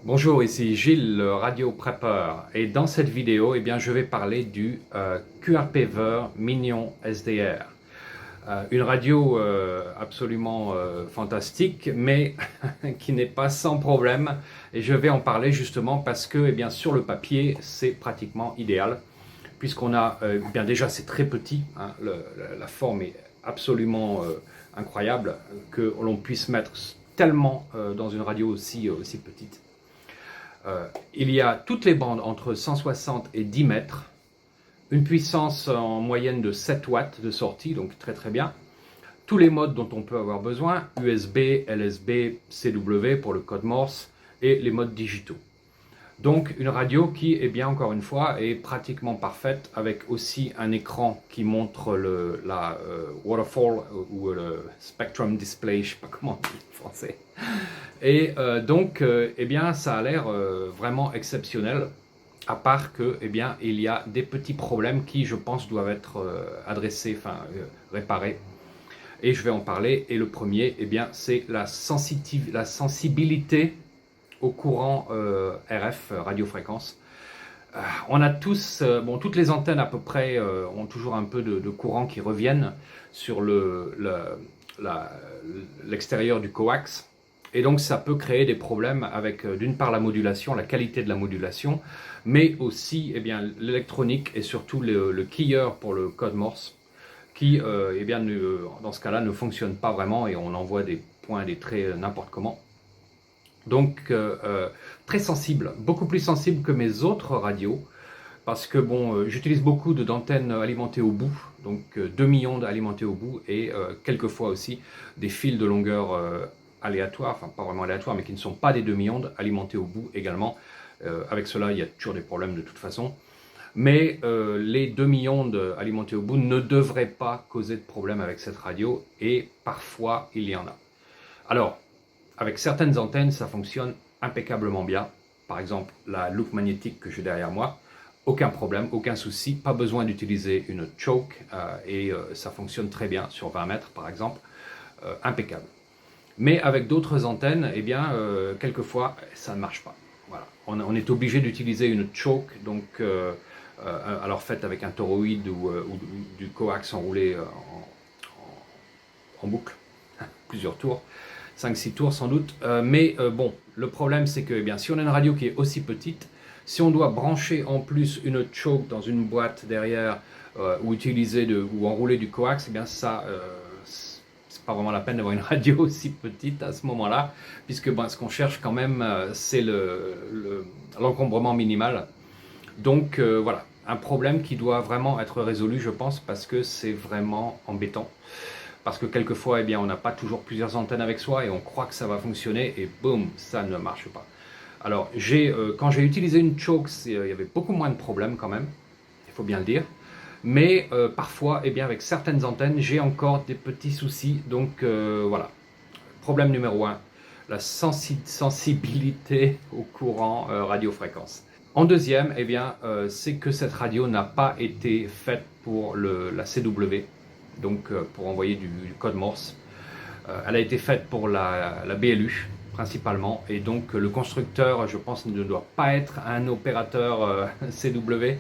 Bonjour, ici Gilles, le Radio Prepper, et dans cette vidéo, je vais parler du QRPver Minion SDR. Une radio absolument fantastique, mais qui n'est pas sans problème, et je vais en parler justement parce que sur le papier, c'est pratiquement idéal, puisqu'on a, déjà c'est très petit, hein, la forme est absolument incroyable, que l'on puisse mettre tellement dans une radio aussi petite. Il y a toutes les bandes entre 160 et 10 mètres, une puissance en moyenne de 7 watts de sortie, donc très très bien. Tous les modes dont on peut avoir besoin, USB, LSB, CW pour le code Morse et les modes digitaux. Donc une radio qui, encore une fois, est pratiquement parfaite, avec aussi un écran qui montre la waterfall ou le spectrum display, je ne sais pas comment on dit en français. Et ça a l'air vraiment exceptionnel, à part que, il y a des petits problèmes qui, je pense, doivent être adressés, réparés. Et je vais en parler. Et le premier, c'est la sensibilité au courant RF, radiofréquence. On a tous, toutes les antennes à peu près ont toujours un peu de courant qui reviennent sur l'extérieur du coax. Et donc ça peut créer des problèmes avec d'une part la modulation, la qualité de la modulation, mais aussi l'électronique et surtout le keyer pour le code Morse qui dans ce cas-là ne fonctionne pas vraiment et on envoie des points, des traits n'importe comment. Donc très sensible, beaucoup plus sensible que mes autres radios, parce que j'utilise beaucoup d'antennes alimentées au bout, donc 2 millions alimentées au bout, et quelquefois aussi des fils de longueur aléatoires, enfin pas vraiment aléatoires, mais qui ne sont pas des 2 millions alimentés au bout également. Avec cela, il y a toujours des problèmes de toute façon. Mais les 2 millions alimentés au bout ne devraient pas causer de problème avec cette radio, et parfois il y en a. Alors, avec certaines antennes, ça fonctionne impeccablement bien. Par exemple, la loupe magnétique que j'ai derrière moi, aucun problème, aucun souci, pas besoin d'utiliser une choke et ça fonctionne très bien sur 20 mètres par exemple, impeccable. Mais avec d'autres antennes, quelquefois, ça ne marche pas. Voilà. On est obligé d'utiliser une choke, donc alors faite avec un toroïde ou du coax enroulé en boucle, plusieurs tours. 5-6 tours sans doute, le problème c'est que si on a une radio qui est aussi petite, si on doit brancher en plus une choke dans une boîte derrière ou utiliser ou enrouler du coax, c'est pas vraiment la peine d'avoir une radio aussi petite à ce moment-là, puisque ce qu'on cherche quand même c'est l'encombrement minimal. Donc voilà, un problème qui doit vraiment être résolu, je pense, parce que c'est vraiment embêtant. Parce que quelquefois, on n'a pas toujours plusieurs antennes avec soi et on croit que ça va fonctionner et boum, ça ne marche pas. Alors, quand j'ai utilisé une choke, il y avait beaucoup moins de problèmes quand même, il faut bien le dire. Mais parfois, avec certaines antennes, j'ai encore des petits soucis. Donc voilà, problème numéro 1, la sensibilité au courant radiofréquence. En deuxième, c'est que cette radio n'a pas été faite pour la CW, donc pour envoyer du code Morse. Elle a été faite pour la BLU principalement, et donc le constructeur, je pense, ne doit pas être un opérateur CW,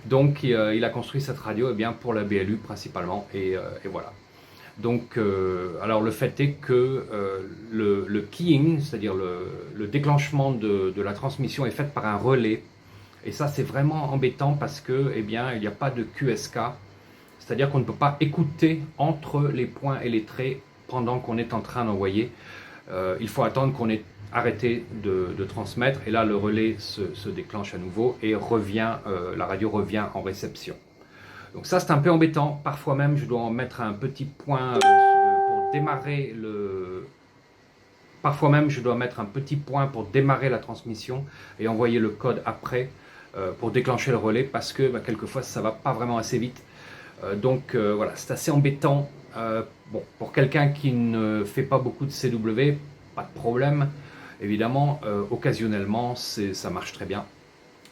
donc il a construit cette radio pour la BLU principalement, et voilà. Donc, alors le fait est que le keying, c'est-à-dire le déclenchement de la transmission est fait par un relais, et ça c'est vraiment embêtant parce que il n'y a pas de QSK. C'est-à-dire qu'on ne peut pas écouter entre les points et les traits pendant qu'on est en train d'envoyer. Il faut attendre qu'on ait arrêté de transmettre, et là le relais se déclenche à nouveau et la radio revient en réception. Donc ça c'est un peu embêtant. Parfois même je dois en mettre un petit point pour démarrer Parfois même je dois mettre un petit point pour démarrer la transmission et envoyer le code après pour déclencher le relais, parce que quelquefois ça ne va pas vraiment assez vite. Donc voilà, c'est assez embêtant. Pour quelqu'un qui ne fait pas beaucoup de CW, pas de problème. Évidemment, occasionnellement, ça marche très bien.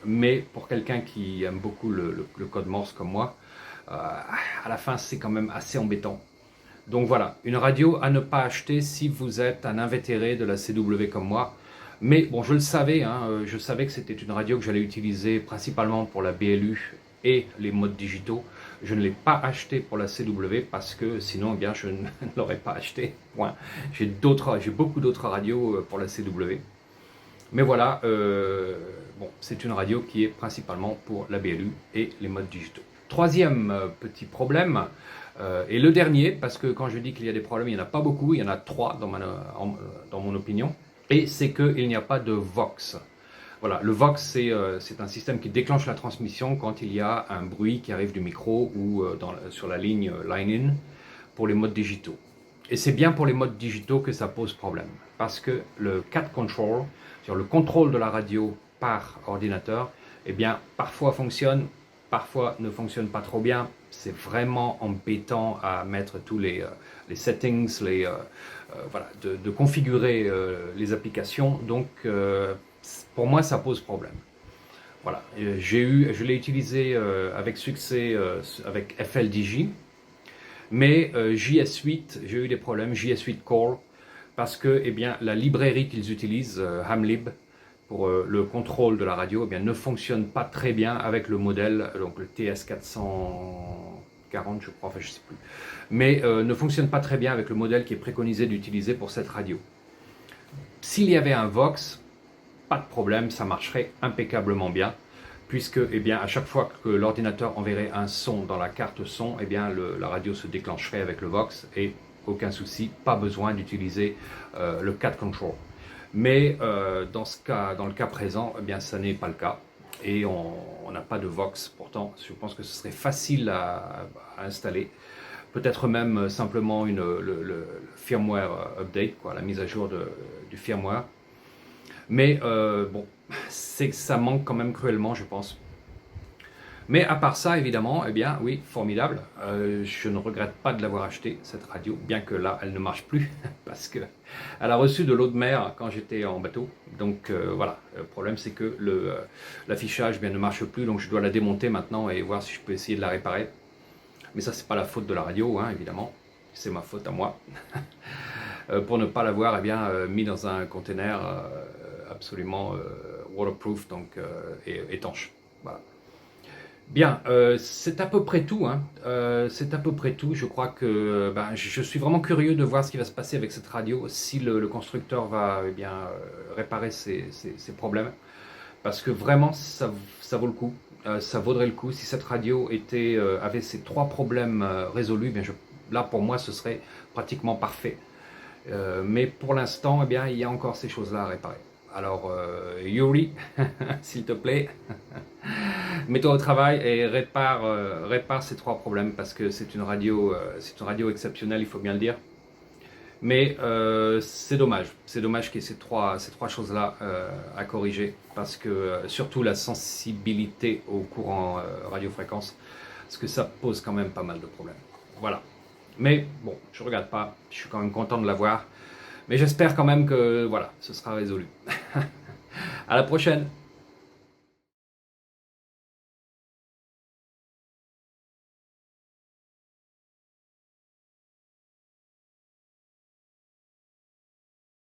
Mais pour quelqu'un qui aime beaucoup le code Morse comme moi, à la fin, c'est quand même assez embêtant. Donc voilà, une radio à ne pas acheter si vous êtes un invétéré de la CW comme moi. Mais bon, je le savais, hein, je savais que c'était une radio que j'allais utiliser principalement pour la BLU et les modes digitaux. Je ne l'ai pas acheté pour la CW parce que sinon, eh bien, je ne l'aurais pas acheté. Point. J'ai beaucoup d'autres radios pour la CW. Mais voilà, bon, c'est une radio qui est principalement pour la BLU et les modes digitaux. Troisième petit problème, et le dernier, parce que quand je dis qu'il y a des problèmes, il n'y en a pas beaucoup, il y en a trois dans mon opinion, et c'est qu'il n'y a pas de Vox. Voilà, le Vox, c'est un système qui déclenche la transmission quand il y a un bruit qui arrive du micro ou sur la ligne line-in pour les modes digitaux. Et c'est bien pour les modes digitaux que ça pose problème, parce que le cat control, sur le contrôle de la radio par ordinateur, eh bien, parfois fonctionne, parfois ne fonctionne pas trop bien. C'est vraiment embêtant à mettre tous les settings, voilà, de configurer les applications. Donc, pour moi, ça pose problème. Voilà, je l'ai utilisé avec succès avec FLDJ, mais JS8, j'ai eu des problèmes, JS8 Core, parce que eh bien, la librairie qu'ils utilisent, Hamlib, pour le contrôle de la radio, eh bien, ne fonctionne pas très bien avec le modèle, donc le TS440, je crois, enfin je ne sais plus, mais ne fonctionne pas très bien avec le modèle qui est préconisé d'utiliser pour cette radio. S'il y avait un Vox, pas de problème, ça marcherait impeccablement bien, puisque eh bien, à chaque fois que l'ordinateur enverrait un son dans la carte son, eh bien, la radio se déclencherait avec le Vox et aucun souci, pas besoin d'utiliser le cat control. Mais dans le cas présent, eh bien, ça n'est pas le cas et on n'a pas de Vox. Pourtant, je pense que ce serait facile à installer. Peut-être même simplement le firmware update, quoi, la mise à jour du firmware. Mais bon, ça manque quand même cruellement, je pense. Mais à part ça, évidemment, eh bien, oui, formidable. Je ne regrette pas de l'avoir acheté, cette radio, bien que là, elle ne marche plus, parce qu'elle a reçu de l'eau de mer quand j'étais en bateau. Donc voilà, le problème c'est que l'affichage ne marche plus, donc je dois la démonter maintenant et voir si je peux essayer de la réparer. Mais ça, c'est pas la faute de la radio, hein, évidemment. C'est ma faute à moi. Pour ne pas l'avoir mis dans un container absolument waterproof, donc étanche. Voilà. Bien, c'est à peu près tout. Hein. C'est à peu près tout. Je crois que je suis vraiment curieux de voir ce qui va se passer avec cette radio, si le constructeur va réparer ces problèmes. Parce que vraiment, ça vaut le coup. Ça vaudrait le coup. Si cette radio avait ces trois problèmes résolus, là pour moi ce serait pratiquement parfait. Mais pour l'instant, il y a encore ces choses-là à réparer. Alors, Yuri, s'il te plaît, mets-toi au travail et répare ces trois problèmes parce que c'est une radio exceptionnelle, il faut bien le dire. Mais c'est dommage qu'il y ait ces trois choses-là à corriger parce que surtout la sensibilité au courant radiofréquence, parce que ça pose quand même pas mal de problèmes. Voilà. Mais bon, je ne regarde pas, je suis quand même content de l'avoir. Mais j'espère quand même que voilà, ce sera résolu. À la prochaine!